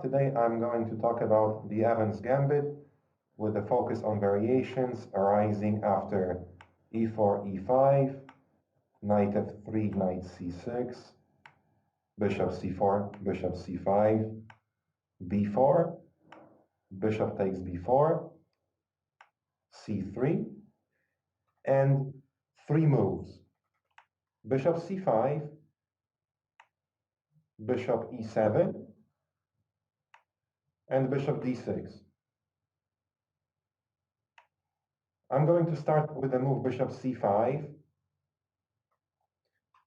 Today I'm going to talk about the Evans Gambit with a focus on variations arising after e4, e5, knight f3, knight c6, bishop c4, bishop c5, b4, bishop takes b4, c3, and three moves: bishop c5, bishop e7, and bishop d6. I'm going to start with the move bishop c5,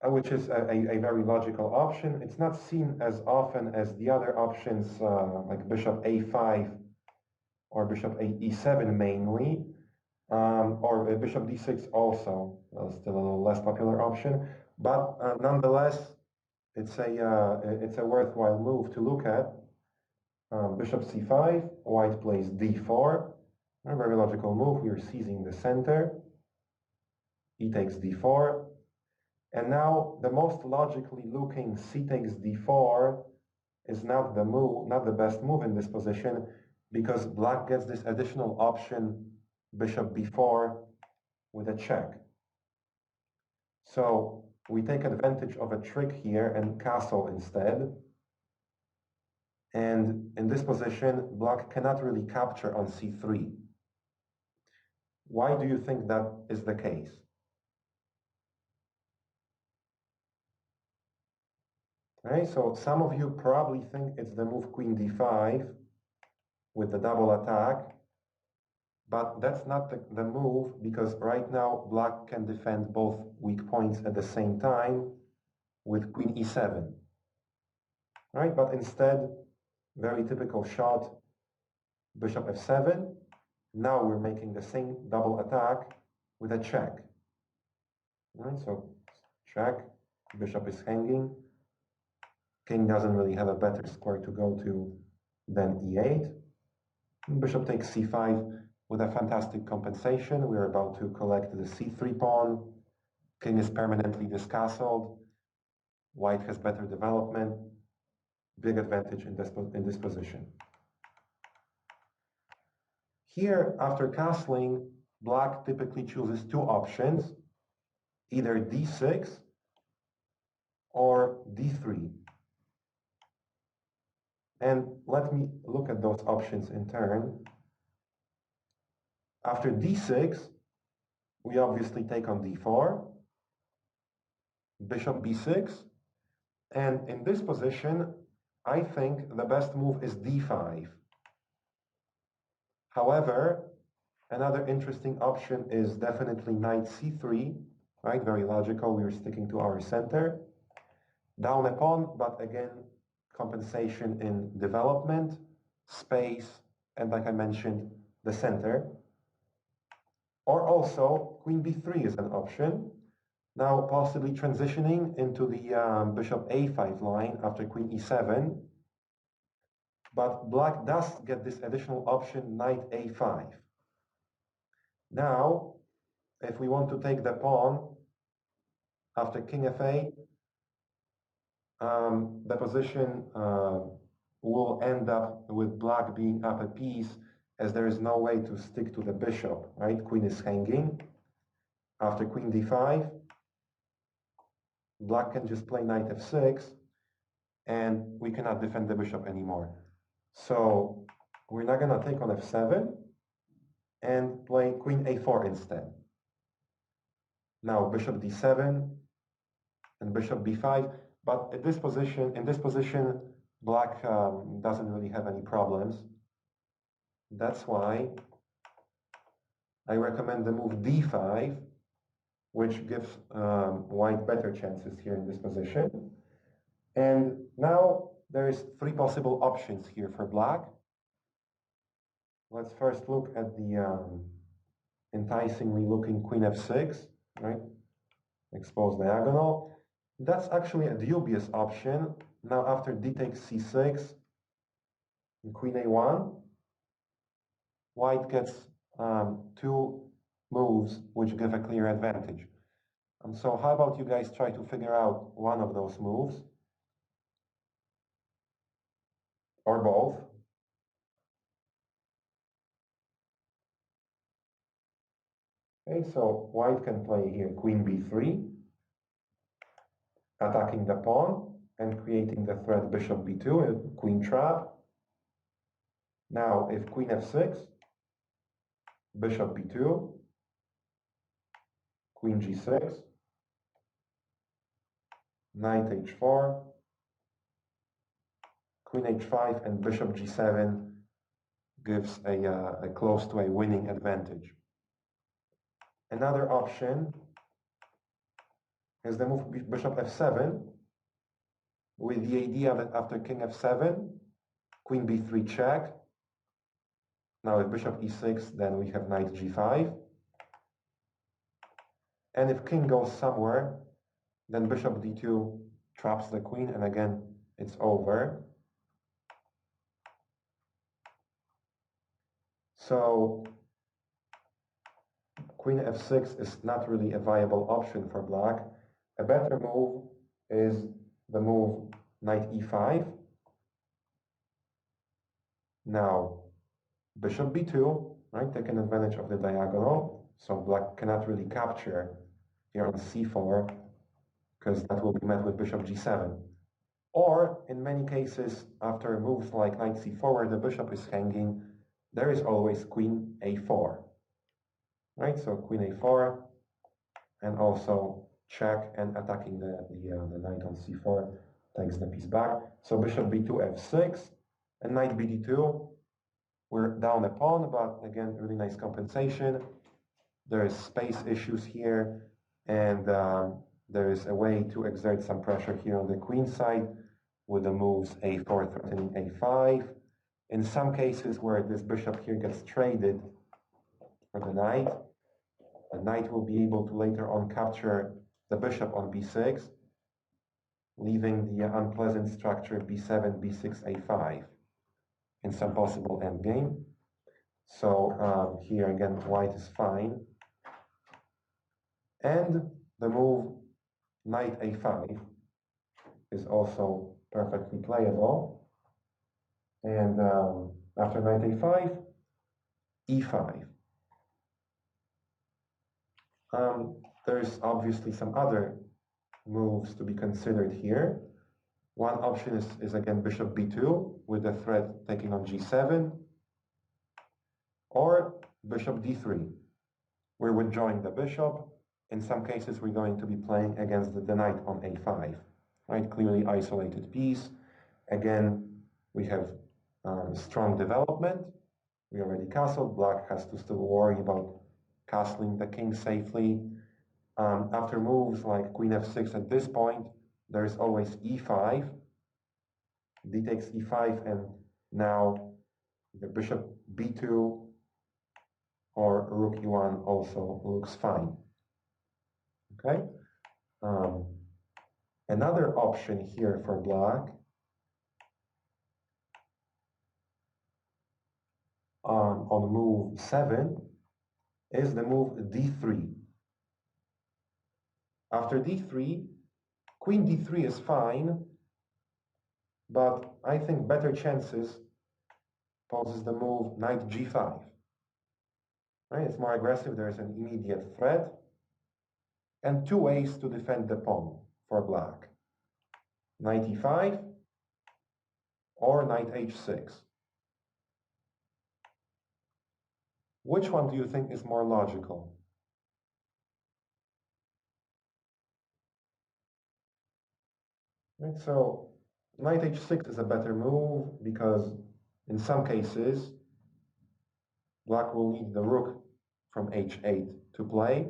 which is a very logical option. It's not seen as often as the other options like bishop a5 or bishop e7 mainly, or bishop d6 also, still a little less popular option. But nonetheless, it's a worthwhile move to look at. Bishop c5, white plays d4, a very logical move. We are seizing the center. E takes d4. And now the most logically looking c takes d4 is not the move, not the best move in this position, because black gets this additional option bishop b4 with a check. So we take advantage of a trick here and castle instead. And in this position, black cannot really capture on c3. Why do you think that is the case? Right, so some of you probably think it's the move queen d5 with the double attack, but that's not the move, because right now black can defend both weak points at the same time with queen e7. Right, but instead, very typical shot, bishop f7. Now we're making the same double attack with a check. Right, so check, bishop is hanging. King doesn't really have a better square to go to than e8. Bishop takes c5 with a fantastic compensation. We're about to collect the c3 pawn. King is permanently discastled. White has better development. Big advantage in this position. Here, after castling, black typically chooses two options, either d6 or d3. And let me look at those options in turn. After d6, we obviously take on d4, bishop b6, and in this position, I think the best move is d5. However, another interesting option is definitely knight c3, right? Very logical, we're sticking to our center. Down a pawn, but again, compensation in development, space, and like I mentioned, the center. Or also, queen b3 is an option. Now possibly transitioning into the bishop a5 line after queen e7. But black does get this additional option, knight a5. Now, if we want to take the pawn after king f8, the position will end up with black being up a piece, as there is no way to stick to the bishop, right? Queen is hanging. After queen d5, black can just play knight f6, and we cannot defend the bishop anymore. So we're not going to take on f7 and play queen a4 instead. Now bishop d7 and bishop b5. But in this position, black doesn't really have any problems. That's why I recommend the move d5, which gives white better chances here in this position. And now there is three possible options here for black. Let's first look at the enticingly looking queen f6, right? Exposed diagonal. That's actually a dubious option. Now after d takes c6 and queen a1, white gets two moves which give a clear advantage. So how about you guys try to figure out one of those moves? or both. Okay, so white can play here queen b3, attacking the pawn and creating the threat bishop b2, a queen trap. Now, if queen f6, bishop b2, queen g6, knight h4, queen h5, and bishop g7 gives a close to a winning advantage. Another option is the move bishop f7, with the idea that after king f7, queen b3 check. Now if bishop e6, then we have knight g5. And if king goes somewhere, then bishop d2 traps the queen, and again, it's over. So queen f6 is not really a viable option for black. A better move is the move knight e5. Now, bishop b2, right, taking advantage of the diagonal. So black cannot really capture here on c4, because that will be met with bishop g7. Or, in many cases, after moves like knight c4, where the bishop is hanging, there is always queen a4. Right, so queen a4, and also check, and attacking the knight on c4 takes the piece back. So bishop b2, f6, and knight bd2. We're down a pawn, but again, really nice compensation. There is space issues here, and there is a way to exert some pressure here on the queen side with the moves a4 threatening a5. In some cases where this bishop here gets traded for the knight will be able to later on capture the bishop on b6, leaving the unpleasant structure b7, b6, a5 in some possible endgame. So here again, white is fine. And the move knight a5 is also perfectly playable. And after knight a5, e5. There's obviously some other moves to be considered here. One option is again bishop b2 with the threat taking on g7, or bishop d3. We're withdrawing the bishop. In some cases, we're going to be playing against the knight on a5, right? Clearly isolated piece. Again, we have strong development. We already castled. Black has to still worry about castling the king safely. After moves like queen f6 at this point, there is always e5. D takes e5, and now the bishop b2 or rook e1 also looks fine. Okay. Another option here for black on move 7 is the move d3. After d3, queen d3 is fine, but I think better chances poses the move knight g5. Right? It's more aggressive, there's an immediate threat, and two ways to defend the pawn for black. Knight e5 or knight h6. Which one do you think is more logical? Right, so knight h6 is a better move because in some cases black will need the rook from h8 to play.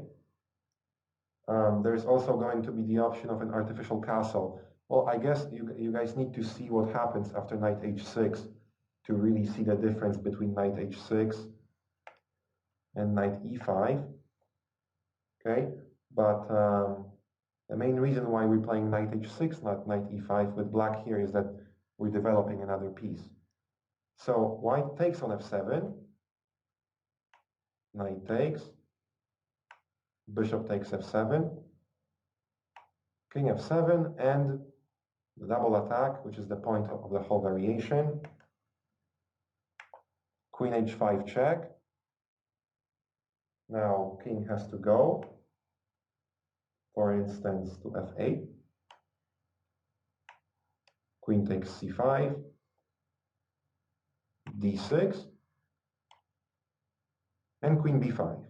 There's also going to be the option of an artificial castle. Well, I guess you guys need to see what happens after knight h6 to really see the difference between knight h6 and knight e5. Okay, but the main reason why we're playing knight h6, not knight e5 with black here, is that we're developing another piece. So white takes on f7, knight takes, bishop takes f7, king f7, and the double attack, which is the point of the whole variation. queen h5 check. Now king has to go, for instance, to f8. Queen takes c5, d6, and queen b5.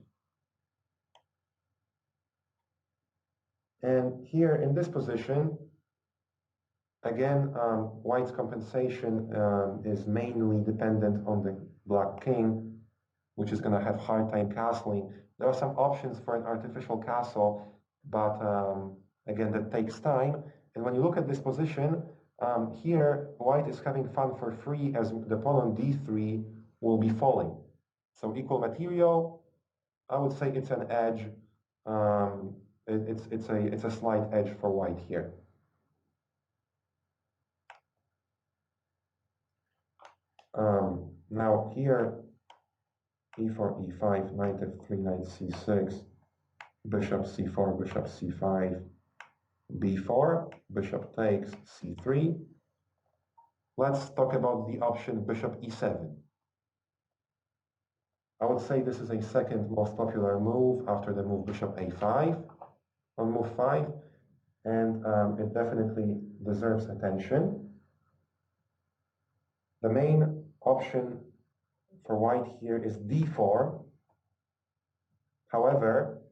And here in this position, again, white's compensation is mainly dependent on the black king, which is going to have hard time castling. There are some options for an artificial castle, but again, that takes time. And when you look at this position, here, white is having fun for free as the pawn on d3 will be falling. So equal material, I would say it's an edge. It's a slight edge for white here. Now here, e4, e5, knight f3, knight c6, bishop c4, bishop c5, b4, bishop takes c3. Let's talk about the option bishop e7. I would say this is a second most popular move after the move bishop a5 on move 5, and it definitely deserves attention. The main option for white here is d4. However,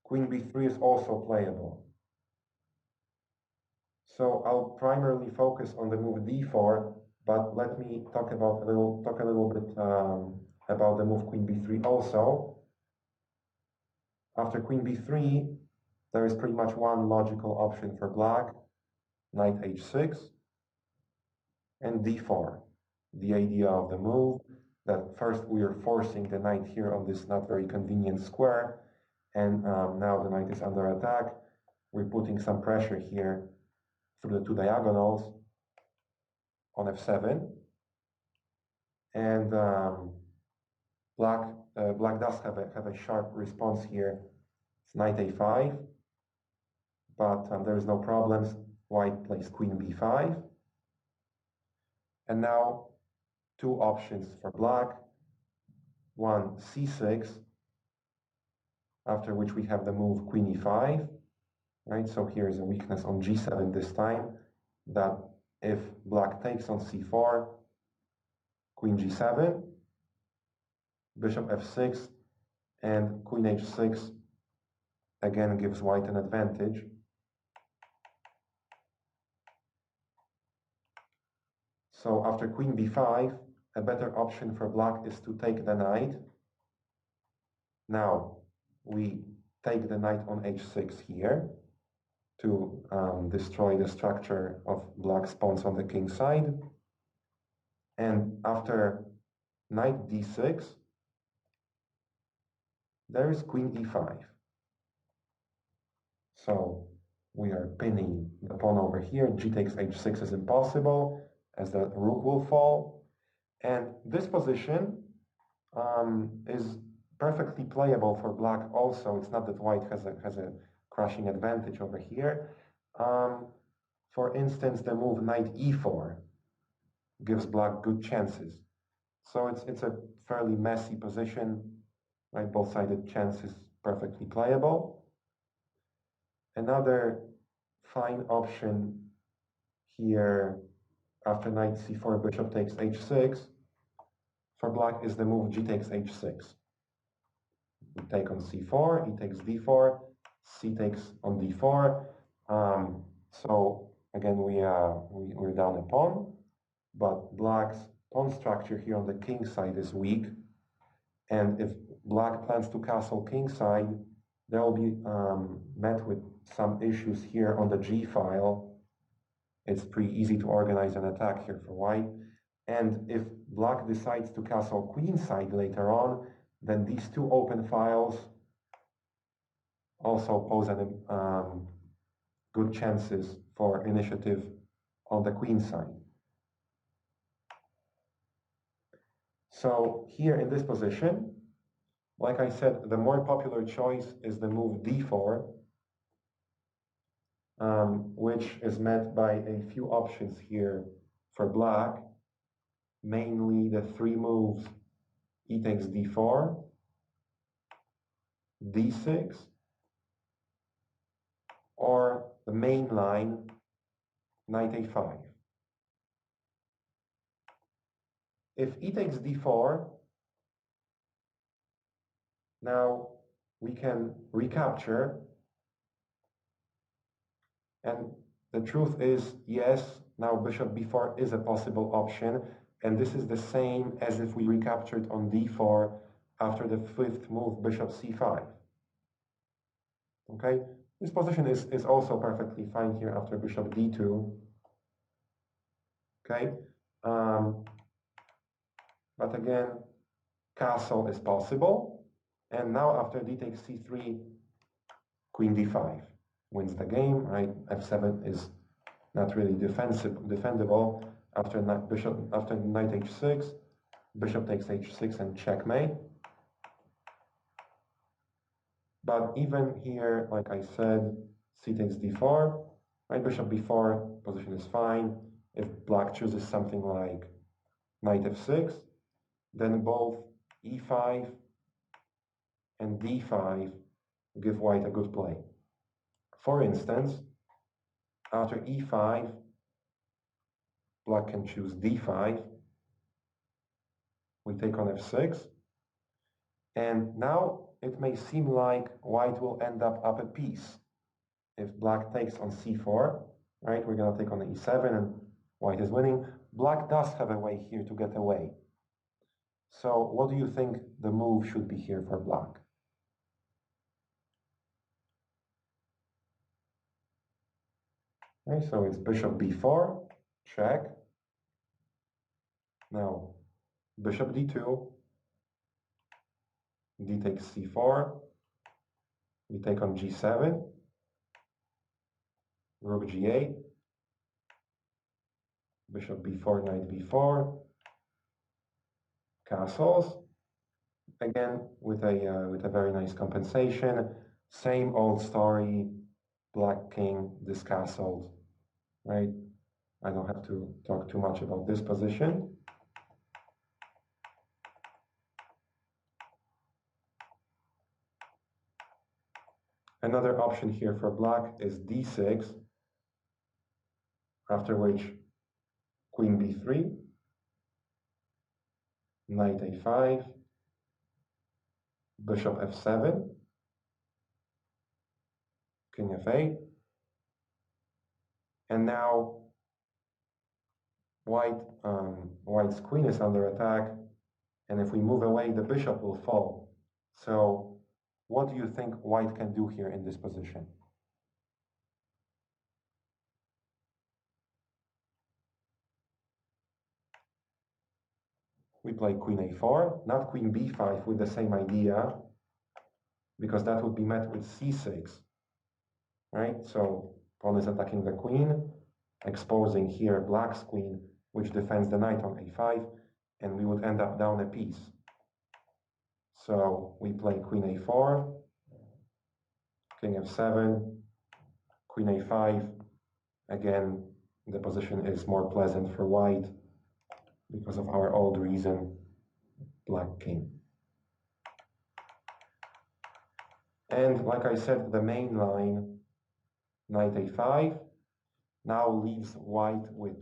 queen b3 is also playable. So I'll primarily focus on the move d4, but let me talk a little bit about the move queen b3 also. After queen b3, there is pretty much one logical option for black, knight h6, and d4. The idea of the move that first we are forcing the knight here on this not very convenient square, and now the knight is under attack. We're putting some pressure here through the two diagonals on f7, and black does have a sharp response here. It's knight a5, but there is no problems. White plays queen b5, and now two options for black. One, c6, after which we have the move queen e5, right? So here is a weakness on g7 this time, that if black takes on c4, queen g7, bishop f6, and queen h6 again gives white an advantage. So after queen b5, a better option for black is to take the knight. Now we take the knight on h6 here to destroy the structure of black's pawns on the king side. And after knight d6, there is queen e5. So we are pinning the pawn over here. G takes h6 is impossible, as the rook will fall. And this position is perfectly playable for black also. It's not that white has a crushing advantage over here. For instance, the move knight e4 gives black good chances. So it's a fairly messy position, right? Both-sided chances perfectly playable. Another fine option here after knight c4, bishop takes h6 for black is the move g takes h6. We take on c4, e takes d4, c takes on d4. So again, we're down a pawn, but black's pawn structure here on the king side is weak. And if black plans to castle king side, they'll be met with some issues here on the g file. It's pretty easy to organize an attack here for white. And if black decides to castle queen side later on, then these two open files also pose good chances for initiative on the queen side. So here in this position, like I said, the more popular choice is the move d4, which is met by a few options here for black, mainly the three moves e takes d4, d6, or the main line, knight a5. If e takes d4, now we can recapture, and the truth is, yes, now bishop b4 is a possible option, and this is the same as if we recaptured on d4 after the fifth move, bishop c5. Okay, this position is also perfectly fine here after bishop d2. Okay, but again, castle is possible, and now after d takes c3, queen d5 wins the game, right? f7 is not really defendable after knight h6, bishop takes h6 and checkmate. But even here, like I said, c takes d4, right? Bishop b4 position is fine. If black chooses something like knight f6, then both e5 and d5 give white a good play. For instance, after e5, black can choose d5. We take on f6. And now it may seem like white will end up a piece. If black takes on c4, right, we're going to take on e7 and white is winning. Black does have a way here to get away. So what do you think the move should be here for black? Okay, so it's bishop b4, check. Now bishop d2, d takes c4, we take on g7, rook g8, bishop b4, knight b4, castles. Again, with a very nice compensation. Same old story, black king discastled, right? I don't have to talk too much about this position. Another option here for black is d6, after which queen b3, knight a5, bishop f7, king f8, and now white's queen is under attack, and if we move away, the bishop will fall. So what do you think white can do here in this position? We play queen a4, not queen b5 with the same idea, because that would be met with c6, right? So pawn is attacking the queen, exposing here black's queen, which defends the knight on a5, and we would end up down a piece. So we play queen a4, king f7, queen a5. Again, the position is more pleasant for white because of our old reason, black king. And like I said, the main line, knight a5, now leaves white with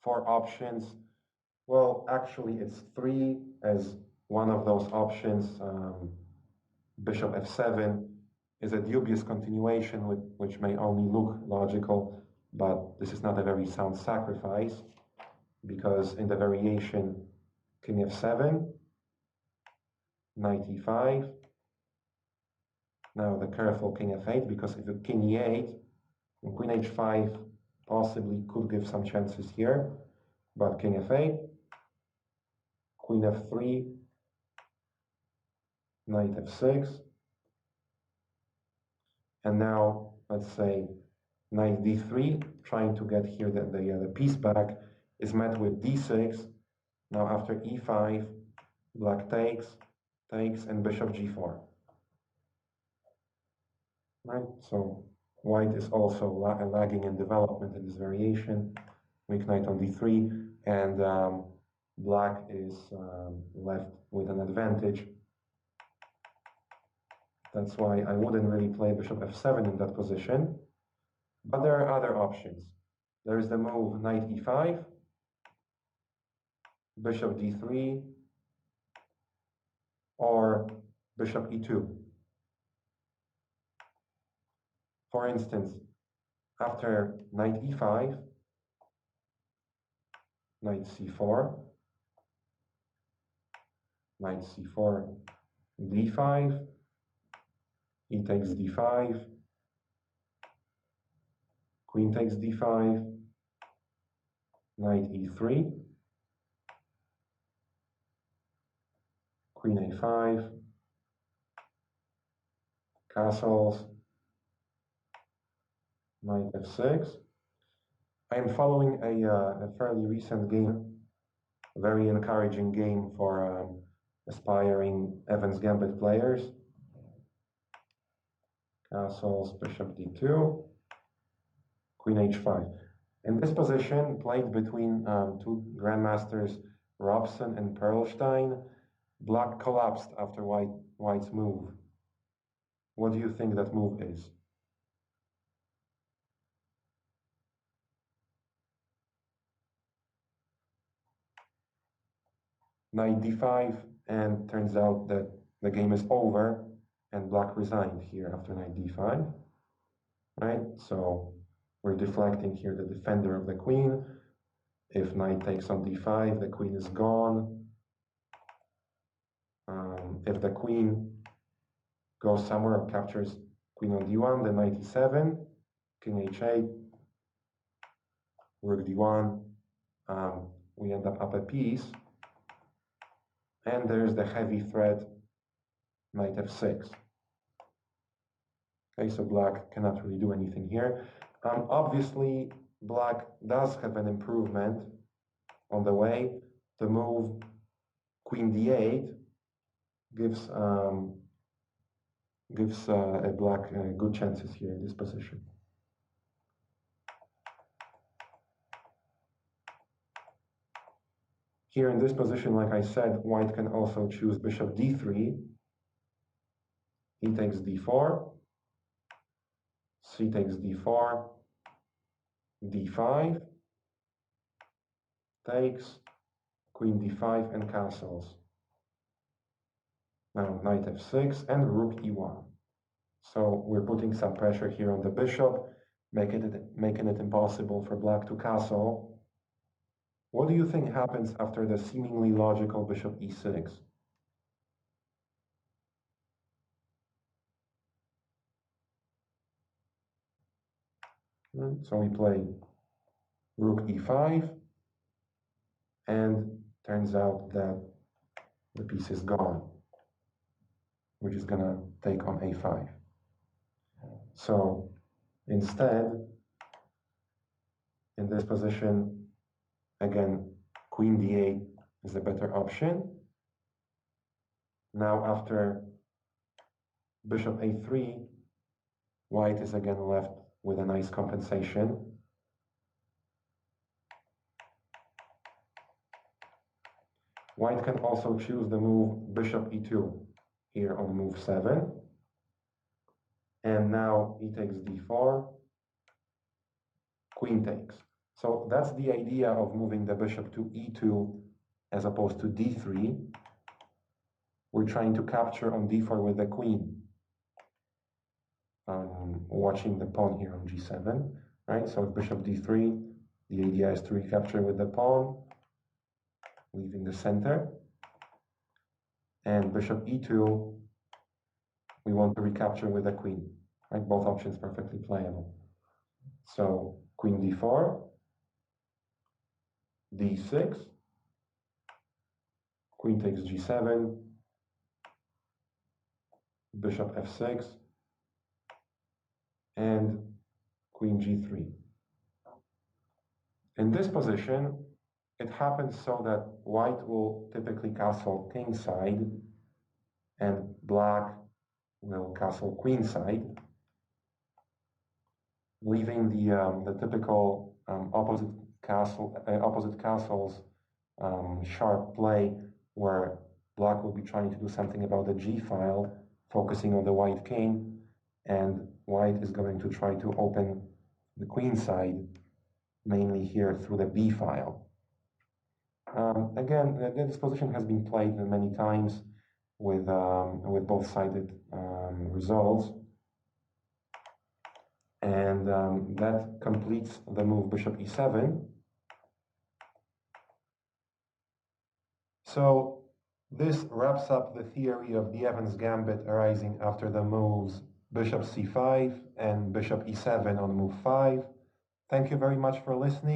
4 options. Well, actually it's 3, as one of those options, bishop f7, is a dubious continuation which may only look logical, but this is not a very sound sacrifice, because in the variation king f7, knight e5, now the careful king f8, because if the king e8, and queen h5 possibly could give some chances here, but king f8, queen f3, knight f6, and now let's say knight d3, trying to get here the piece back, is met with d6. Now after e5, black takes, and bishop g4. Right, so white is also lagging in development in this variation. Weak knight on d3, and black is left with an advantage. That's why I wouldn't really play bishop f7 in that position. But there are other options. There's the move knight e5, bishop d3, or bishop e2. For instance, after knight e5, knight c4, knight c4, d5, e takes d5, queen takes d5, knight e3, queen a5, castles, knight f6. I am following a fairly recent game, a very encouraging game for aspiring Evans Gambit players. Castles, bishop d2, queen h5. In this position, played between two grandmasters, Robson and Perlstein, black collapsed after white's move. What do you think that move is? Knight d5, and turns out that the game is over, and black resigned here after knight d5, right? So we're deflecting here the defender of the queen. If knight takes on d5, the queen is gone. If the queen goes somewhere or captures queen on d1, then knight e7, king h8, rook d1, we end up a piece. And there's the heavy threat, knight f6. Okay, so black cannot really do anything here. Obviously, black does have an improvement on the way. The move queen d8 gives a black good chances here in this position. Here in this position, like I said, white can also choose bishop d3. He takes d4, c takes d4, d5, takes, queen d5, and castles. Now knight f6 and rook e1. So we're putting some pressure here on the bishop, making it impossible for black to castle. What do you think happens after the seemingly logical bishop e6? So we play rook e5, and turns out that the piece is gone. We're just gonna take on a5. So instead, in this position, again, queen d8 is a better option. Now after bishop a3, white is again left with a nice compensation. White can also choose the move bishop e2 here on move 7. And now he takes d4, queen takes. So that's the idea of moving the bishop to e2 as opposed to d3. We're trying to capture on d4 with the queen. Watching the pawn here on g7, right? So if bishop d3, the idea is to recapture with the pawn, leaving the center. And bishop e2, we want to recapture with the queen, right? Both options perfectly playable. So queen d4, d6, queen takes g7, bishop f6, and queen g3. In this position, it happens so that white will typically castle kingside and black will castle queenside, leaving the typical opposite castles sharp play where black will be trying to do something about the G file, focusing on the white king, and white is going to try to open the queen side, mainly here through the B file. Again, this position has been played many times with both-sided results. And that completes the move bishop e7. So this wraps up the theory of the Evans Gambit arising after the moves bishop c5 and bishop e7 on move 5. Thank you very much for listening.